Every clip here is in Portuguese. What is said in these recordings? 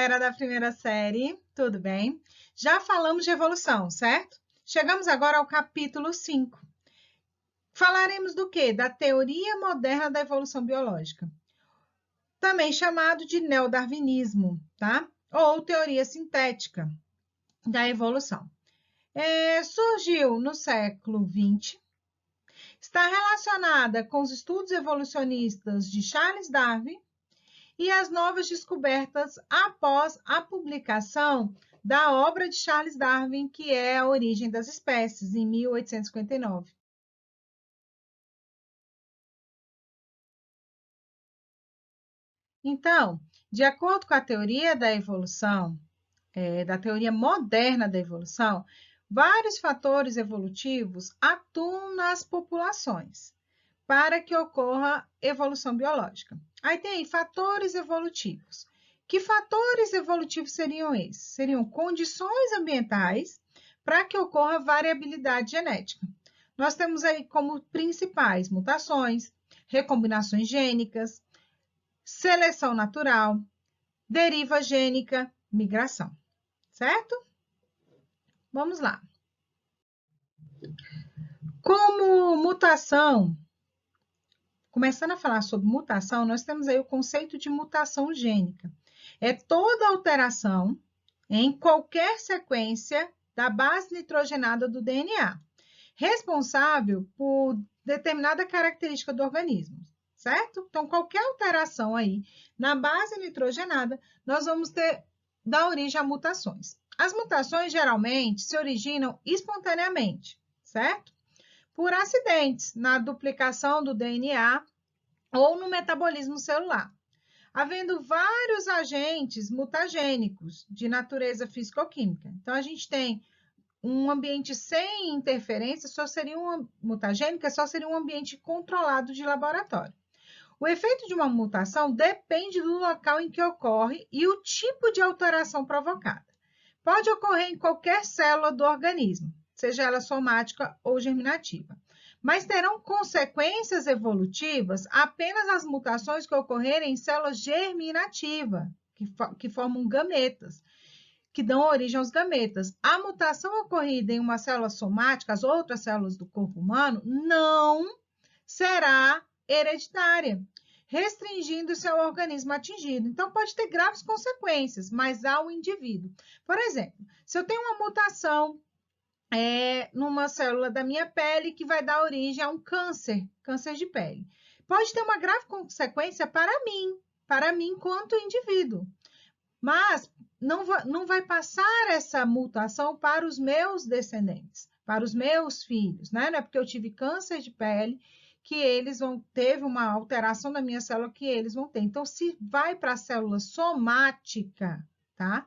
galera da primeira série, tudo bem? Já falamos de evolução, certo? Chegamos agora ao capítulo 5. Falaremos do quê? Da teoria moderna da evolução biológica, também chamado de neodarwinismo, tá? Ou teoria sintética da evolução. Surgiu no século XX, está relacionada com os estudos evolucionistas de Charles Darwin e as novas descobertas após a publicação da obra de Charles Darwin, que é A Origem das Espécies, em 1859. Então, de acordo com a teoria da evolução, da teoria moderna da evolução, vários fatores evolutivos atuam nas populações para que ocorra evolução biológica. Aí tem aí fatores evolutivos. Que fatores evolutivos seriam esses? Seriam condições ambientais para que ocorra variabilidade genética. Nós temos aí como principais mutações, recombinações gênicas, seleção natural, deriva gênica, migração. Certo? Vamos lá. Como mutação, começando a falar sobre mutação, nós temos aí o conceito de mutação gênica. É toda alteração em qualquer sequência da base nitrogenada do DNA, responsável por determinada característica do organismo, certo? Então, qualquer alteração aí na base nitrogenada, nós vamos dar origem a mutações. As mutações geralmente se originam espontaneamente, certo? Por acidentes na duplicação do DNA ou no metabolismo celular, havendo vários agentes mutagênicos de natureza físico-química. Então, a gente tem um ambiente sem interferência, mutagênica, só seria um ambiente controlado de laboratório. O efeito de uma mutação depende do local em que ocorre e o tipo de alteração provocada. Pode ocorrer em qualquer célula do organismo, seja ela somática ou germinativa, mas terão consequências evolutivas apenas as mutações que ocorrerem em células germinativas, que formam gametas, que dão origem aos gametas. A mutação ocorrida em uma célula somática, as outras células do corpo humano, não será hereditária, restringindo-se ao organismo atingido. Então, pode ter graves consequências, mas ao indivíduo. Por exemplo, se eu tenho uma mutação numa célula da minha pele que vai dar origem a um câncer de pele, pode ter uma grave consequência para mim enquanto indivíduo, mas não vai passar essa mutação para os meus descendentes, para os meus filhos, né? Não é porque eu tive câncer de pele que eles teve uma alteração da minha célula que eles vão ter. Então, se vai para a célula somática, tá?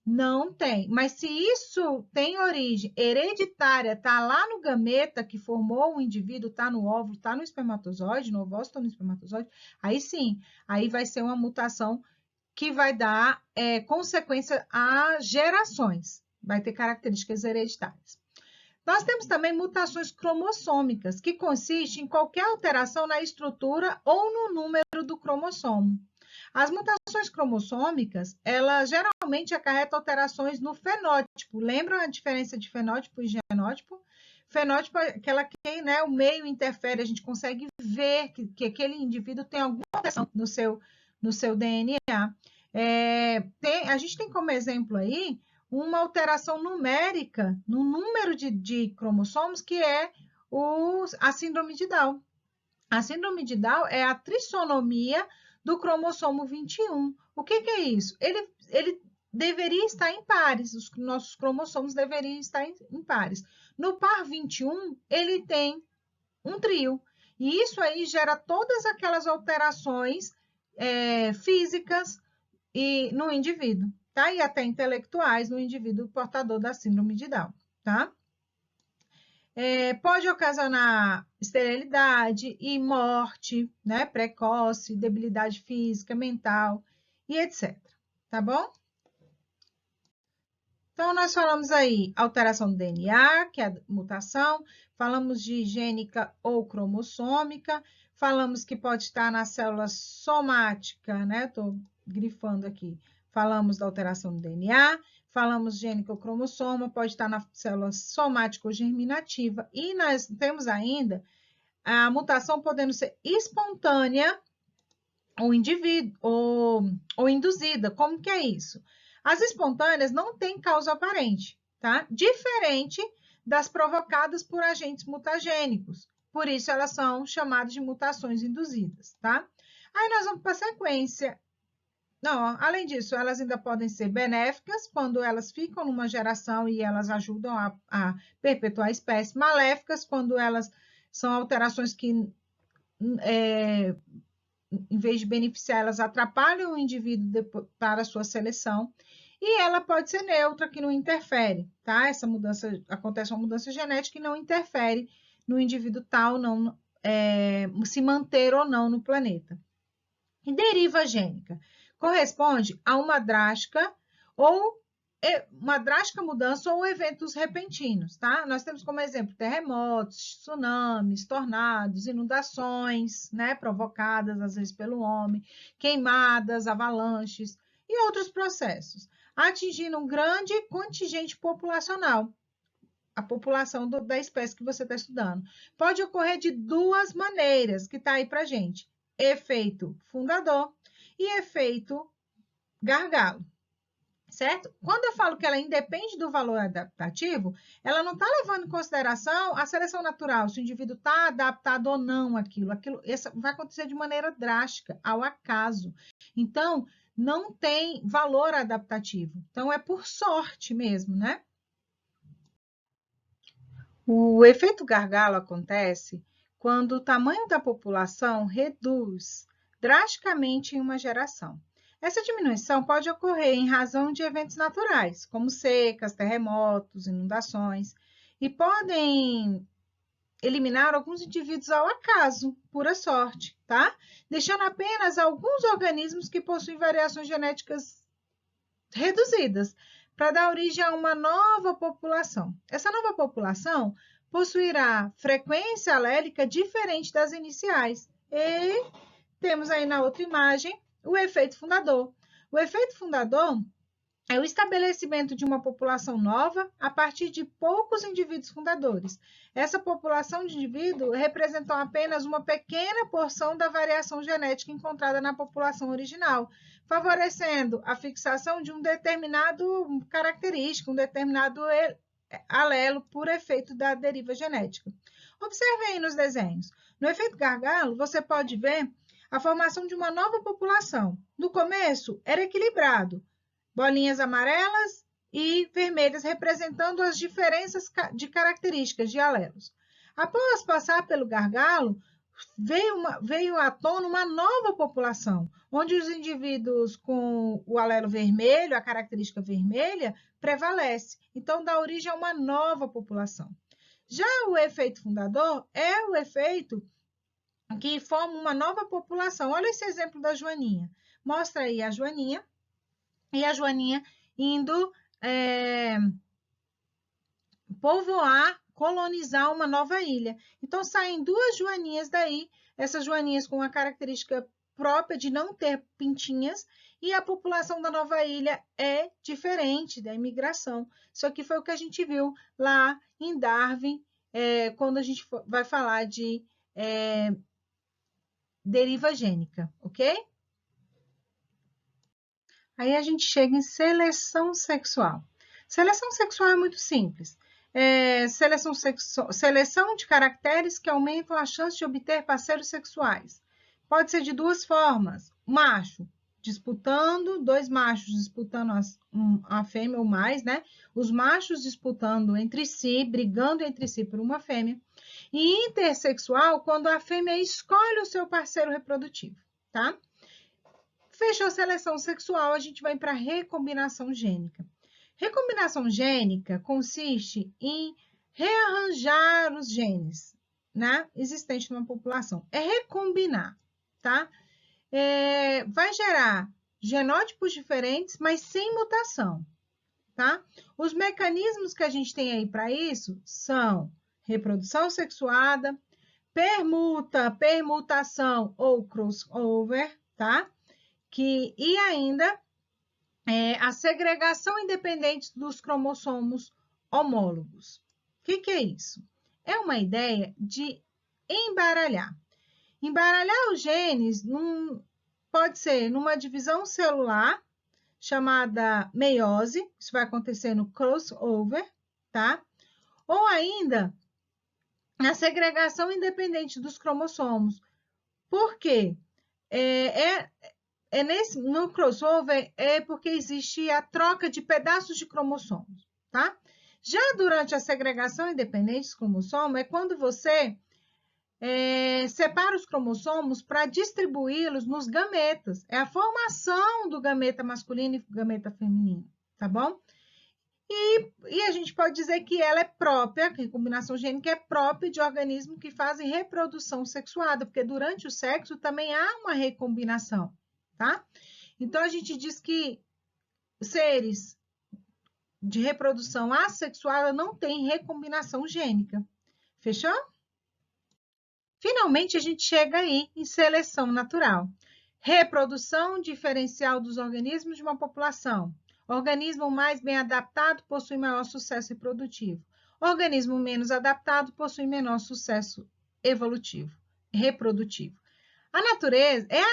Não tem. Mas se isso tem origem hereditária, tá lá no gameta que formou o indivíduo, tá no óvulo, tá no espermatozoide, no ovócito ou no espermatozoide, aí sim, aí vai ser uma mutação que vai dar consequência a gerações, vai ter características hereditárias. Nós temos também mutações cromossômicas, que consiste em qualquer alteração na estrutura ou no número do cromossomo. As mutações cromossômicas, elas geralmente acarretam alterações no fenótipo. Lembram a diferença de fenótipo e genótipo? Fenótipo é aquela que o meio interfere, a gente consegue ver que aquele indivíduo tem alguma alteração no seu DNA. A gente tem como exemplo aí uma alteração numérica no número de cromossomos, que é a síndrome de Down. A síndrome de Down é a trissonomia do cromossomo 21. O que é isso? Ele deveria estar em pares, os nossos cromossomos deveriam estar em pares. No par 21, ele tem um trio. E isso aí gera todas aquelas alterações físicas no indivíduo, tá? E até intelectuais no indivíduo portador da síndrome de Down, tá? Pode ocasionar esterilidade e morte, né? Precoce, debilidade física, mental e etc. Tá bom? Então, nós falamos aí alteração do DNA, que é a mutação, falamos de gênica ou cromossômica, falamos que pode estar na célula somática, né? Estou grifando aqui. falamos da alteração do DNA, falamos gênica ou cromossoma, pode estar na célula somática ou germinativa, e nós temos ainda a mutação podendo ser espontânea ou ou induzida. Como que é isso? As espontâneas não têm causa aparente, tá? Diferente das provocadas por agentes mutagênicos. Por isso, elas são chamadas de mutações induzidas, tá? Aí nós vamos para a sequência. Não, além disso, elas ainda podem ser benéficas quando elas ficam numa geração e elas ajudam a perpetuar a espécie. Maléficas quando elas são alterações que, em vez de beneficiar, elas atrapalham o indivíduo para a sua seleção. E ela pode ser neutra, que não interfere, tá? Essa mudança, acontece uma mudança genética que não interfere no indivíduo tal, não, se manter ou não no planeta. E deriva gênica corresponde a uma drástica mudança ou eventos repentinos, tá? Nós temos como exemplo terremotos, tsunamis, tornados, inundações, né, provocadas às vezes pelo homem, queimadas, avalanches e outros processos, atingindo um grande contingente populacional, a população da espécie que você está estudando. Pode ocorrer de duas maneiras, que está aí para gente: efeito fundador e efeito gargalo, certo? Quando eu falo que ela independe do valor adaptativo, ela não está levando em consideração a seleção natural, se o indivíduo está adaptado ou não àquilo. Isso vai acontecer de maneira drástica, ao acaso. Então, não tem valor adaptativo. Então, é por sorte mesmo, né? O efeito gargalo acontece quando o tamanho da população reduz drasticamente em uma geração. Essa diminuição pode ocorrer em razão de eventos naturais, como secas, terremotos, inundações, e podem eliminar alguns indivíduos ao acaso, pura sorte, tá? Deixando apenas alguns organismos que possuem variações genéticas reduzidas, para dar origem a uma nova população. Essa nova população possuirá frequência alélica diferente das iniciais. E temos aí na outra imagem o efeito fundador. O efeito fundador é o estabelecimento de uma população nova a partir de poucos indivíduos fundadores. Essa população de indivíduos representou apenas uma pequena porção da variação genética encontrada na população original, favorecendo a fixação de um determinado característica, um determinado alelo por efeito da deriva genética. Observe aí nos desenhos. No efeito gargalo, você pode ver a formação de uma nova população. No começo, era equilibrado, bolinhas amarelas e vermelhas representando as diferenças de características de alelos. Após passar pelo gargalo, veio à tona uma nova população, onde os indivíduos com o alelo vermelho, a característica vermelha, prevalece. Então, dá origem a uma nova população. Já o efeito fundador é o efeito que forma uma nova população. Olha esse exemplo da joaninha. Mostra aí a joaninha, e a joaninha indo povoar, colonizar uma nova ilha. Então, saem duas joaninhas daí, essas joaninhas com a característica própria de não ter pintinhas, e a população da nova ilha é diferente da imigração. Isso aqui foi o que a gente viu lá em Darwin, quando a gente vai falar de deriva gênica, ok? Aí a gente chega em seleção sexual. Seleção sexual é muito simples. Seleção de caracteres que aumentam a chance de obter parceiros sexuais. Pode ser de duas formas. Macho disputando, dois machos disputando a fêmea ou mais, né? Os machos disputando entre si, brigando entre si por uma fêmea. E intersexual, quando a fêmea escolhe o seu parceiro reprodutivo, tá? Fechou a seleção sexual, a gente vai para a recombinação gênica. Recombinação gênica consiste em rearranjar os genes, né, existentes numa população. É recombinar, tá? Vai gerar genótipos diferentes, mas sem mutação, tá? Os mecanismos que a gente tem aí para isso são reprodução sexuada, permutação ou crossover, tá? E ainda a segregação independente dos cromossomos homólogos. O que é isso? É uma ideia de embaralhar. Embaralhar os genes pode ser numa divisão celular, chamada meiose, isso vai acontecer no crossover, tá? Ou ainda, a segregação independente dos cromossomos. Por quê? No crossover é porque existe a troca de pedaços de cromossomos, tá? Já durante a segregação independente dos cromossomos é quando você separa os cromossomos para distribuí-los nos gametas. É a formação do gameta masculino e gameta feminino, tá bom? E a gente pode dizer que ela é própria, que a recombinação gênica é própria de organismos que fazem reprodução sexuada, porque durante o sexo também há uma recombinação, tá? Então, a gente diz que seres de reprodução assexuada não têm recombinação gênica. Fechou? Finalmente, a gente chega aí em seleção natural. Reprodução diferencial dos organismos de uma população. Organismo mais bem adaptado possui maior sucesso reprodutivo. Organismo menos adaptado possui menor sucesso reprodutivo. A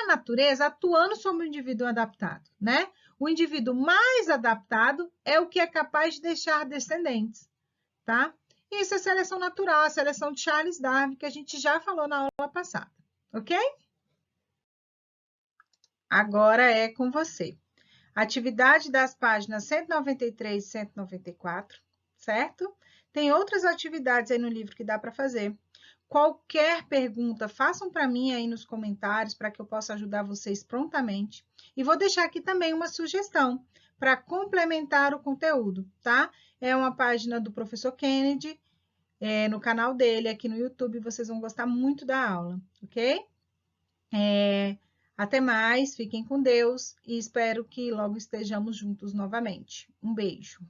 natureza atuando sobre o indivíduo adaptado, né? O indivíduo mais adaptado é o que é capaz de deixar descendentes, tá? Isso é seleção natural, a seleção de Charles Darwin, que a gente já falou na aula passada, ok? Agora é com você. Atividade das páginas 193 e 194, certo? Tem outras atividades aí no livro que dá para fazer. Qualquer pergunta, façam para mim aí nos comentários, para que eu possa ajudar vocês prontamente. E vou deixar aqui também uma sugestão para complementar o conteúdo, tá? É uma página do professor Kennedy, no canal dele, aqui no YouTube, vocês vão gostar muito da aula, ok? Até mais, fiquem com Deus e espero que logo estejamos juntos novamente. Um beijo.